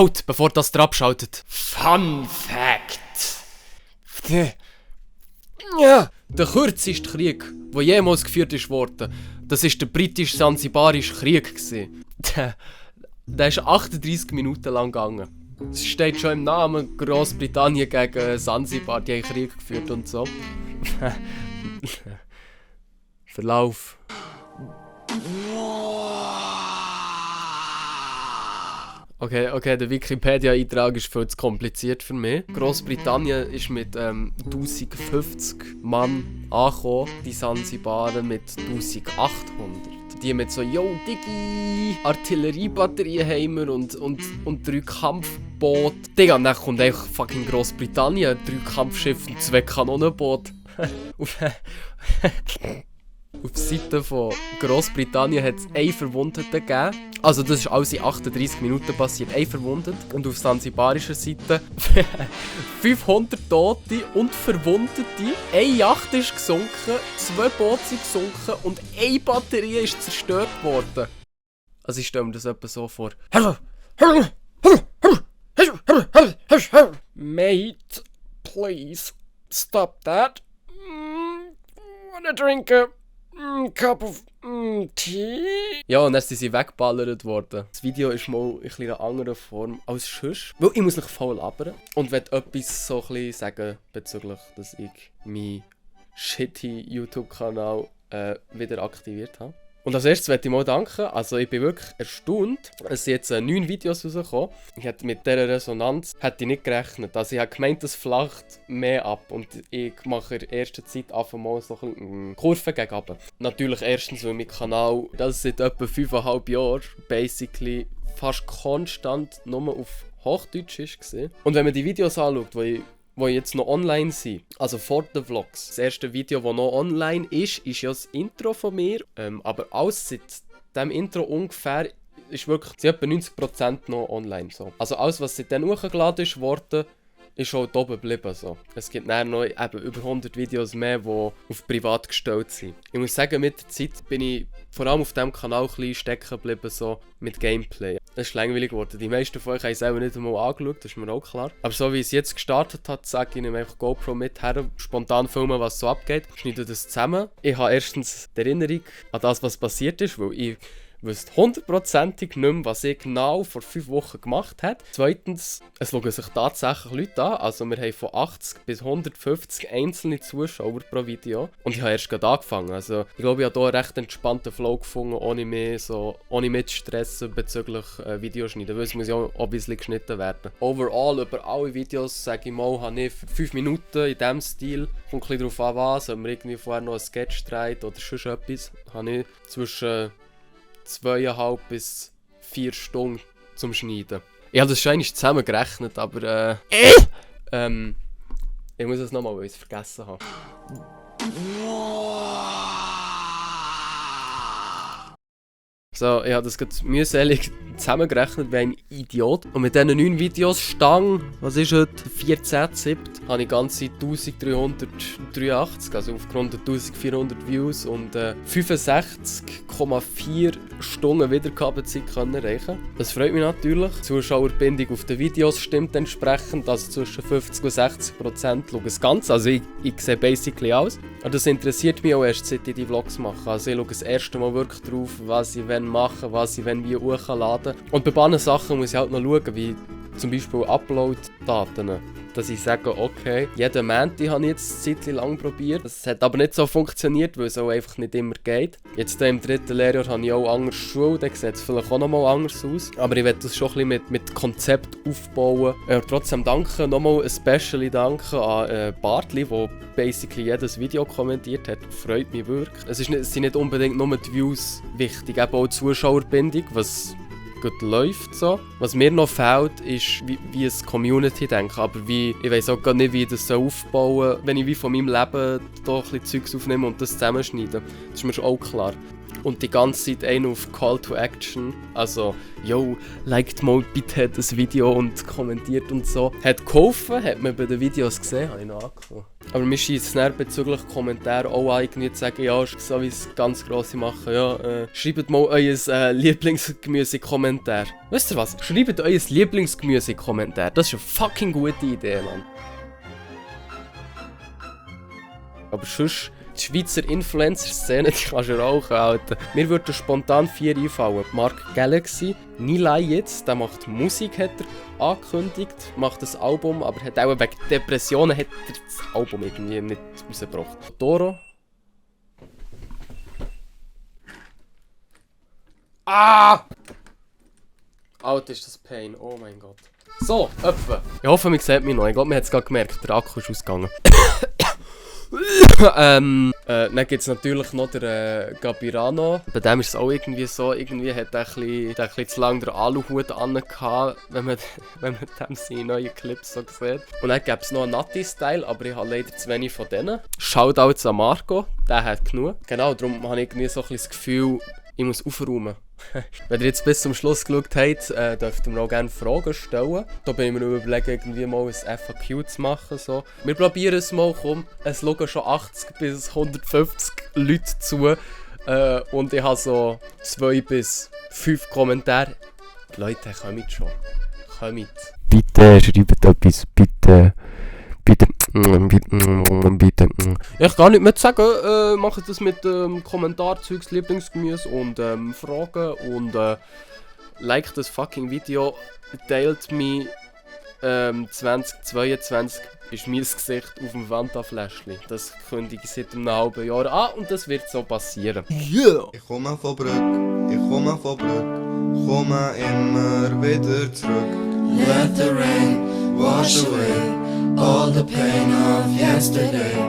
Halt, bevor das dir abschaltet. Fun Fact. Ja, der kürzeste Krieg, der jemals geführt wurde, das war der britisch-sansibarische Krieg. Der ist 38 Minuten lang gegangen. Es steht schon im Namen, Großbritannien gegen Sansibar, die haben Krieg geführt und so. Verlauf. Okay, der Wikipedia-Eintrag ist viel zu kompliziert für mich. Großbritannien ist mit 1050 Mann angekommen, die Sansibarer mit 1800. Die mit so, yo, Digi, Artilleriebatterien haben wir und 3 Kampfboote. Digga, und dann kommt einfach fucking Großbritannien, 3 Kampfschiffe und 2 Kanonenboote. Auf der Seite von Großbritannien hat es einen Verwundeten gegeben. Also das ist alles in 38 Minuten passiert, ein Verwundet. Und auf sansibarischer Seite 500 Tote und Verwundete. Eine Yacht ist gesunken, 2 Boote sind gesunken und eine Batterie ist zerstört worden. Also ich stelle mir das etwa so vor. Mate, please stop that. Wanna drink a cup of tea? Ja, und dann sind sie weggeballert worden. Das Video ist mal in einer anderen Form als sonst. Weil ich muss mich voll labern. Und will etwas so ein bisschen sagen bezüglich, dass ich meinen shitty YouTube-Kanal wieder aktiviert habe. Und als erstes möchte ich mal danken. Also ich bin wirklich erstaunt. Es sind jetzt 9 Videos rausgekommen. Ich hätte mit dieser Resonanz nicht gerechnet. Also ich habe gemeint, es flacht mehr ab. Und ich mache in der ersten Zeit einfach mal so ein bisschen Kurven gegen runter. Natürlich erstens, weil mein Kanal, das seit etwa 5,5 Jahren, basically fast konstant nur auf Hochdeutsch war. Und wenn man die Videos anschaut, die jetzt noch online sind, also vor den Vlogs. Das erste Video, das noch online ist ja das Intro von mir. Aber alles seit diesem Intro ungefähr ist wirklich etwa 90% noch online. So. Also alles, was seitdem hochgeladen ist worden, ist auch oben geblieben. So. Es gibt dann noch eben über 100 Videos mehr, die auf privat gestellt sind. Ich muss sagen, mit der Zeit bin ich vor allem auf diesem Kanal ein bisschen stecken geblieben, so mit Gameplay. Es ist langweilig geworden. Die meisten von euch haben es selber nicht einmal angeschaut, das ist mir auch klar. Aber so wie es jetzt gestartet hat, sage ich, nehme einfach GoPro mit her, spontan filmen, was so abgeht, schneide das zusammen. Ich habe erstens die Erinnerung an das, was passiert ist, weil ich wüsste 100%ig nicht mehr, was ich genau vor 5 Wochen gemacht habe. Zweitens, es schauen sich tatsächlich Leute an. Also wir haben von 80 bis 150 einzelne Zuschauer pro Video. Und ich habe erst gerade angefangen. Also ich glaube, ich habe hier einen recht entspannten Flow gefunden, ohne mitstressen bezüglich Videoschneiden. Weil es muss ja auch obviously geschnitten werden. Overall, über alle Videos, sage ich mal, habe ich für 5 Minuten in diesem Stil, kommt ein bisschen darauf an was, ob wir irgendwie vorher noch einen Sketch dreht oder sonst etwas, habe ich zwischen 2,5 bis 4 Stunden zum Schneiden. Ich habe das schon einmal zusammengerechnet, aber ich muss es nochmal, weil ich es vergessen habe. So, ich habe das gerade mühselig zusammengerechnet wie ein Idiot. Und mit diesen 9 Videos, Stang, was ist heute? 14.7. habe ich ganze 1383, also aufgrund der 1400 Views und 65,4 Stunden Wiedergabezeit können erreichen. Das freut mich natürlich. Die Zuschauerbindung auf den Videos stimmt entsprechend, also zwischen 50 und 60% schauen das Ganze. Also ich sehe basically aus. Und das interessiert mich auch erst, seit ich die Vlogs mache. Also ich schaue das erste Mal wirklich drauf, was ich machen, was ich wie hochladen. Und bei anderen Sachen muss ich halt noch schauen, wie zum Beispiel Upload-Daten. Dass ich sage, okay, jeden Montag habe ich jetzt eine Zeit lang probiert. Das hat aber nicht so funktioniert, weil es auch einfach nicht immer geht. Jetzt im 3. Lehrjahr habe ich auch anders Schule, dann sieht es vielleicht auch nochmal anders aus. Aber ich werde das schon ein bisschen mit Konzept aufbauen. Trotzdem danke, nochmal ein Special Danke an Bartli, der basically jedes Video kommentiert hat. Freut mich wirklich. Es sind nicht unbedingt nur die Views wichtig, eben auch die Zuschauerbindung, was gut läuft so. Was mir noch fehlt, ist wie ein Community denken, aber ich weiss auch gar nicht, wie ich das aufbauen soll, wenn ich wie von meinem Leben da ein bisschen Zeugs aufnehme und das zusammenschneide. Das ist mir schon auch klar. Und die ganze Zeit einen auf Call to Action, also yo, liked mal bitte das Video und kommentiert und so. Hat geholfen, hat man bei den Videos gesehen, habe ich noch angefangen. Aber mir scheint es dann bezüglich Kommentare auch an, irgendwie zu sagen, ja, so wie es ganz grosse machen, ja, schreibt mal euer Lieblingsgemüse-Kommentar. Wisst ihr was? Schreibt euer Lieblingsgemüse-Kommentar. Das ist eine fucking gute Idee, Mann. Aber sonst, die Schweizer Influencer-Szene, die kannst du rauchen, Alter. Mir würden spontan 4 einfallen. Mark Galaxy, Nilay jetzt, der macht Musik, hat er angekündigt, macht ein Album, aber hat auch wegen Depressionen hat er das Album irgendwie nicht rausgebracht. Doro. Ah! Alter, ist das Pain, oh mein Gott. So, etwa. Ich hoffe, man sieht mich noch. Ich glaube, man hat es gerade gemerkt, der Akku ist ausgegangen. Dann gibt es natürlich noch den Gabirano. Bei dem ist es auch irgendwie so, irgendwie hat er ein bisschen zu lange den Aluhut angehabt, wenn man dem seine neuen Clips so sieht. Und dann gibt es noch einen Natti-Style, aber ich habe leider zu wenig von denen. Shoutouts an Marco, der hat genug. Genau, darum habe ich irgendwie so ein bisschen das Gefühl, ich muss aufräumen. Wenn ihr jetzt bis zum Schluss geschaut habt, dürft ihr mir auch gerne Fragen stellen. Da bin ich mir überlegen, irgendwie mal ein FAQ zu machen. So. Wir probieren es mal, komm. Es schauen schon 80 bis 150 Leute zu. Und ich habe so 2 bis 5 Kommentare. Die Leute, kommt schon. Kommt. Bitte schreibt etwas, bitte. Bitte. Ich kann nicht mehr sagen, macht das mit Kommentarzeugs, Lieblingsgemüse und Fragen und like das fucking Video, teilt mich 2022 ist mein Gesicht auf dem Fanta-Fläschchen. Das kündige ich seit einem halben Jahr an und das wird so passieren. Yeah! Ich komme von Brück, komme immer wieder zurück. Let the rain wash away all the pain of yesterday.